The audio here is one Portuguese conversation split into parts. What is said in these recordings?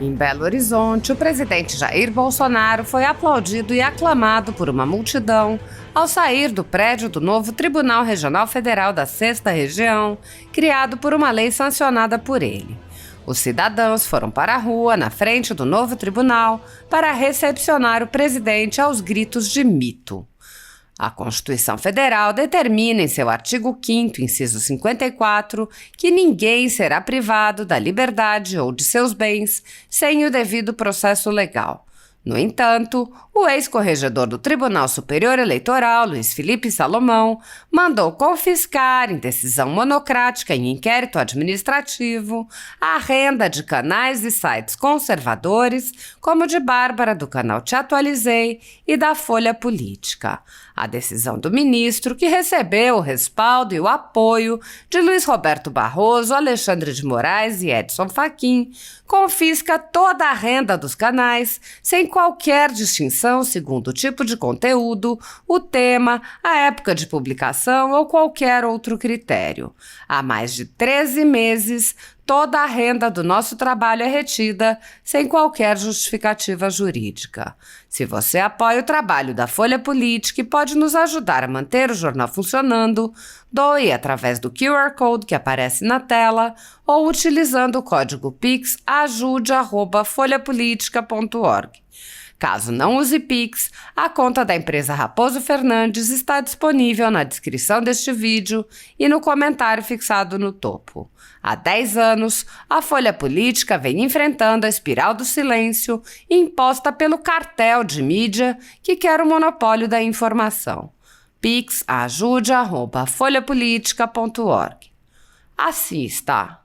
Em Belo Horizonte, o presidente Jair Bolsonaro foi aplaudido e aclamado por uma multidão ao sair do prédio do novo Tribunal Regional Federal da 6ª Região, criado por uma lei sancionada por ele. Os cidadãos foram para a rua, na frente do novo tribunal, para recepcionar o presidente aos gritos de mito. A Constituição Federal determina em seu artigo 5º, inciso 54, que ninguém será privado da liberdade ou de seus bens sem o devido processo legal. No entanto, o ex-corregedor do Tribunal Superior Eleitoral, Luiz Felipe Salomão, mandou confiscar, em decisão monocrática em inquérito administrativo, a renda de canais e sites conservadores, como de Bárbara, do canal Te Atualizei, e da Folha Política. A decisão do ministro, que recebeu o respaldo e o apoio de Luiz Roberto Barroso, Alexandre de Moraes e Edson Fachin, confisca toda a renda dos canais, sem qualquer distinção segundo o tipo de conteúdo, o tema, a época de publicação ou qualquer outro critério. Há mais de 13 meses, toda a renda do nosso trabalho é retida, sem qualquer justificativa jurídica. Se você apoia o trabalho da Folha Política e pode nos ajudar a manter o jornal funcionando, doe através do QR Code que aparece na tela ou utilizando o código Pix ajude@folhapolitica.org. Caso não use Pix, a conta da empresa Raposo Fernandes está disponível na descrição deste vídeo e no comentário fixado no topo. Há 10 anos, a Folha Política vem enfrentando a espiral do silêncio imposta pelo cartel de mídia que quer o monopólio da informação. Pix ajude@folhapolitica.org. Assim está.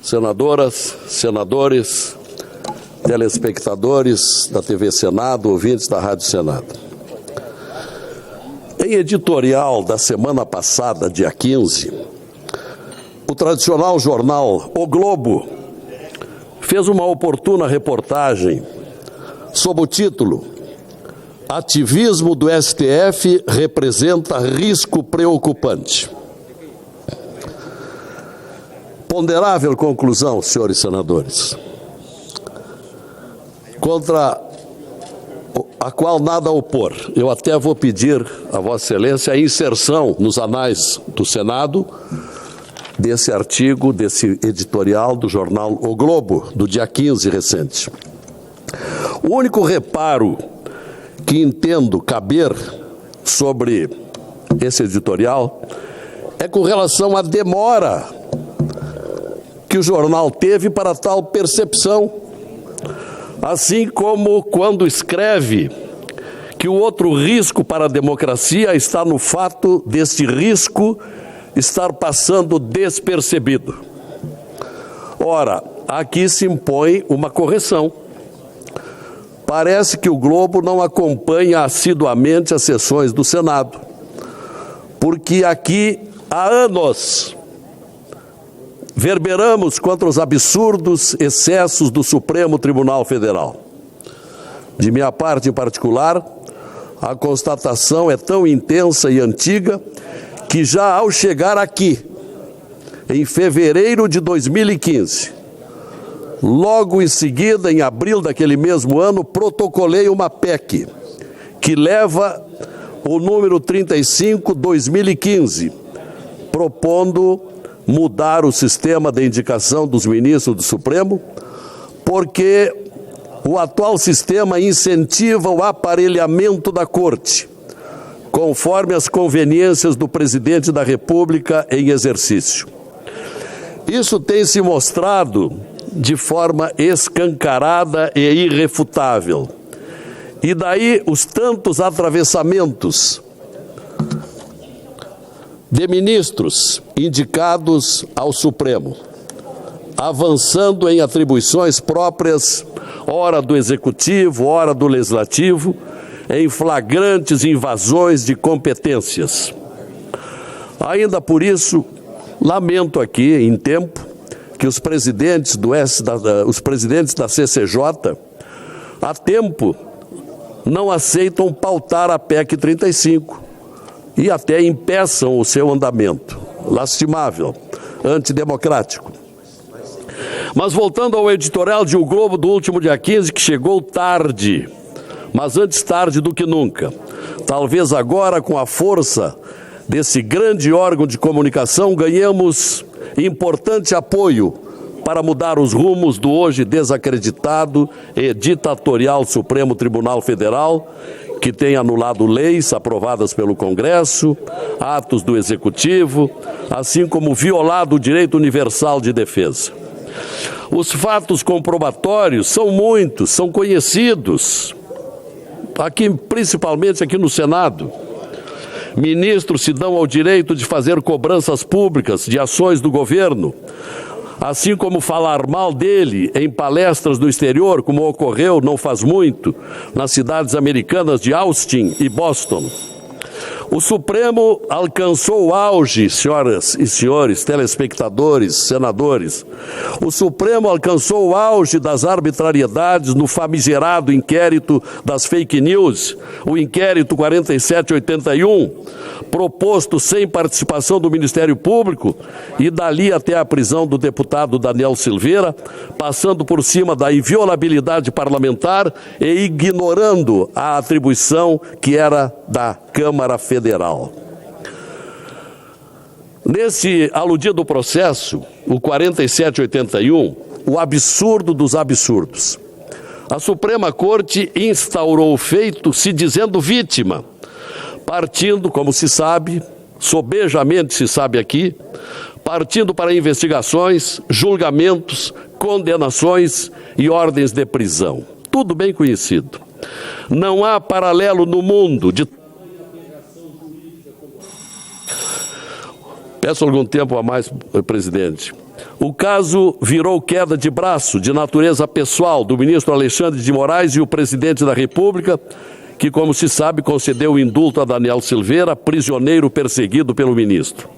Senadoras, senadores, telespectadores da TV Senado, ouvintes da Rádio Senado. Em editorial da semana passada, dia 15, o tradicional jornal O Globo fez uma oportuna reportagem sob o título "Ativismo do STF representa risco preocupante". Ponderável conclusão, senhores senadores, contra a qual nada a opor. Eu até vou pedir a Vossa Excelência a inserção nos anais do Senado desse artigo, desse editorial do jornal O Globo, do dia 15 recente. O único reparo que entendo caber sobre esse editorial é com relação à demora que o jornal teve para tal percepção, assim como quando escreve que o outro risco para a democracia está no fato deste risco estar passando despercebido. Ora, aqui se impõe uma correção. Parece que o Globo não acompanha assiduamente as sessões do Senado, porque aqui há anos verberamos contra os absurdos excessos do Supremo Tribunal Federal. De minha parte, em particular, a constatação é tão intensa e antiga que já ao chegar aqui, em fevereiro de 2015, logo em seguida, em abril daquele mesmo ano, protocolei uma PEC que leva o número 35/2015, propondo mudar o sistema de indicação dos ministros do Supremo, porque o atual sistema incentiva o aparelhamento da Corte, conforme as conveniências do presidente da República em exercício. Isso tem se mostrado de forma escancarada e irrefutável. E daí os tantos atravessamentos de ministros indicados ao Supremo, avançando em atribuições próprias, ora do Executivo, ora do Legislativo, em flagrantes invasões de competências. Ainda por isso, lamento aqui, em tempo, que os presidentes da CCJ, há tempo, não aceitam pautar a PEC 35 e até impeçam o seu andamento. Lastimável, antidemocrático. Mas voltando ao editorial de O Globo do último dia 15, que chegou tarde, mas antes tarde do que nunca. Talvez agora, com a força desse grande órgão de comunicação, ganhemos importante apoio para mudar os rumos do hoje desacreditado e ditatorial Supremo Tribunal Federal, que tem anulado leis aprovadas pelo Congresso, atos do Executivo, assim como violado o direito universal de defesa. Os fatos comprobatórios são muitos, são conhecidos, aqui, principalmente aqui no Senado. Ministros se dão ao direito de fazer cobranças públicas de ações do governo, assim como falar mal dele em palestras no exterior, como ocorreu não faz muito nas cidades americanas de Austin e Boston. O Supremo alcançou o auge, senhoras e senhores, telespectadores, senadores. O Supremo alcançou o auge das arbitrariedades no famigerado inquérito das fake news, o inquérito 4781, proposto sem participação do Ministério Público e dali até a prisão do deputado Daniel Silveira, passando por cima da inviolabilidade parlamentar e ignorando a atribuição que era da Câmara Federal. Nesse aludido processo, o 4781, o absurdo dos absurdos. A Suprema Corte instaurou o feito se dizendo vítima, partindo, como se sabe, sobejamente se sabe aqui, partindo para investigações, julgamentos, condenações e ordens de prisão. Tudo bem conhecido. Não há paralelo no mundo de... Peço algum tempo a mais, presidente. O caso virou queda de braço de natureza pessoal do ministro Alexandre de Moraes e o presidente da República, que, como se sabe, concedeu o indulto a Daniel Silveira, prisioneiro perseguido pelo ministro.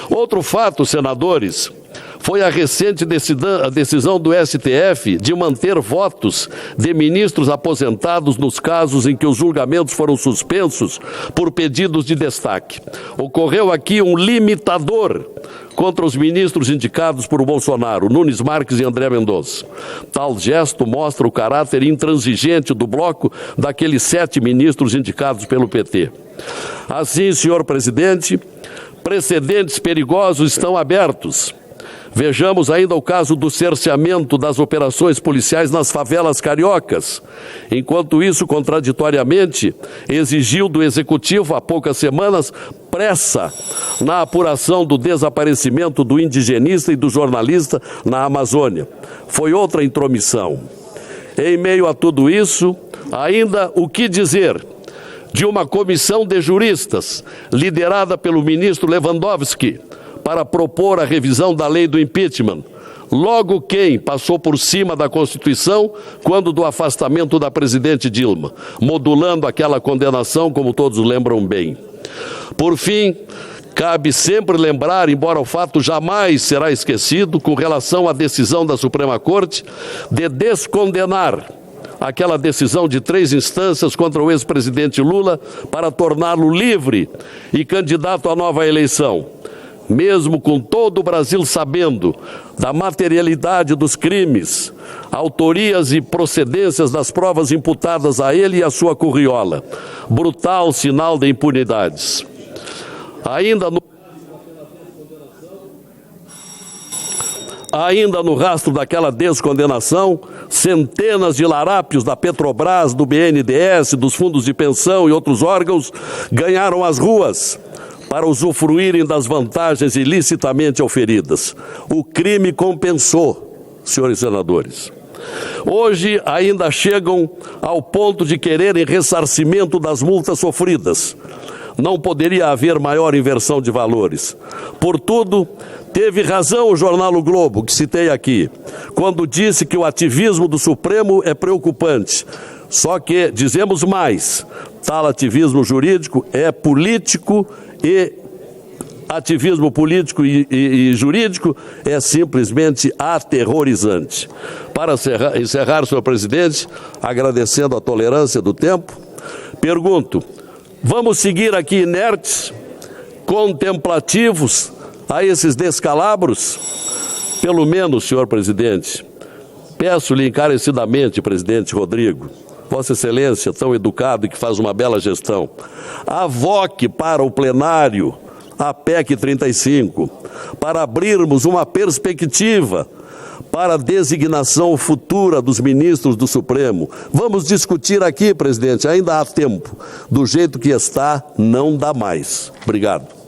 Outro fato, senadores, foi a recente decisão do STF de manter votos de ministros aposentados nos casos em que os julgamentos foram suspensos por pedidos de destaque. Ocorreu aqui um limitador contra os ministros indicados por Bolsonaro, Nunes Marques e André Mendonça. Tal gesto mostra o caráter intransigente do bloco daqueles 7 ministros indicados pelo PT. Assim, senhor presidente, precedentes perigosos estão abertos. Vejamos ainda o caso do cerceamento das operações policiais nas favelas cariocas. Enquanto isso, contraditoriamente, exigiu do Executivo, há poucas semanas, pressa na apuração do desaparecimento do indigenista e do jornalista na Amazônia. Foi outra intromissão. Em meio a tudo isso, ainda o que dizer de uma comissão de juristas, liderada pelo ministro Lewandowski, para propor a revisão da lei do impeachment. Logo quem passou por cima da Constituição quando do afastamento da presidente Dilma, modulando aquela condenação, como todos lembram bem. Por fim, cabe sempre lembrar, embora o fato jamais será esquecido, com relação à decisão da Suprema Corte de descondenar aquela decisão de 3 instâncias contra o ex-presidente Lula para torná-lo livre e candidato à nova eleição. Mesmo com todo o Brasil sabendo da materialidade dos crimes, autorias e procedências das provas imputadas a ele e à sua curriola. Brutal sinal de impunidades. Ainda no rastro daquela descondenação, centenas de larápios da Petrobras, do BNDES, dos fundos de pensão e outros órgãos ganharam as ruas para usufruírem das vantagens ilicitamente auferidas. O crime compensou, senhores senadores. Hoje ainda chegam ao ponto de quererem ressarcimento das multas sofridas. Não poderia haver maior inversão de valores. Portudo, teve razão o jornal O Globo, que citei aqui, quando disse que o ativismo do Supremo é preocupante. Só que, dizemos mais, tal ativismo jurídico é político e ativismo político e jurídico é simplesmente aterrorizante. Para encerrar, senhor presidente, agradecendo a tolerância do tempo, pergunto, vamos seguir aqui inertes, contemplativos a esses descalabros? Pelo menos, senhor presidente, peço-lhe encarecidamente, presidente Rodrigo, Vossa Excelência, tão educado e que faz uma bela gestão, avoque para o plenário a PEC 35, para abrirmos uma perspectiva para a designação futura dos ministros do Supremo. Vamos discutir aqui, presidente, ainda há tempo. Do jeito que está, não dá mais. Obrigado.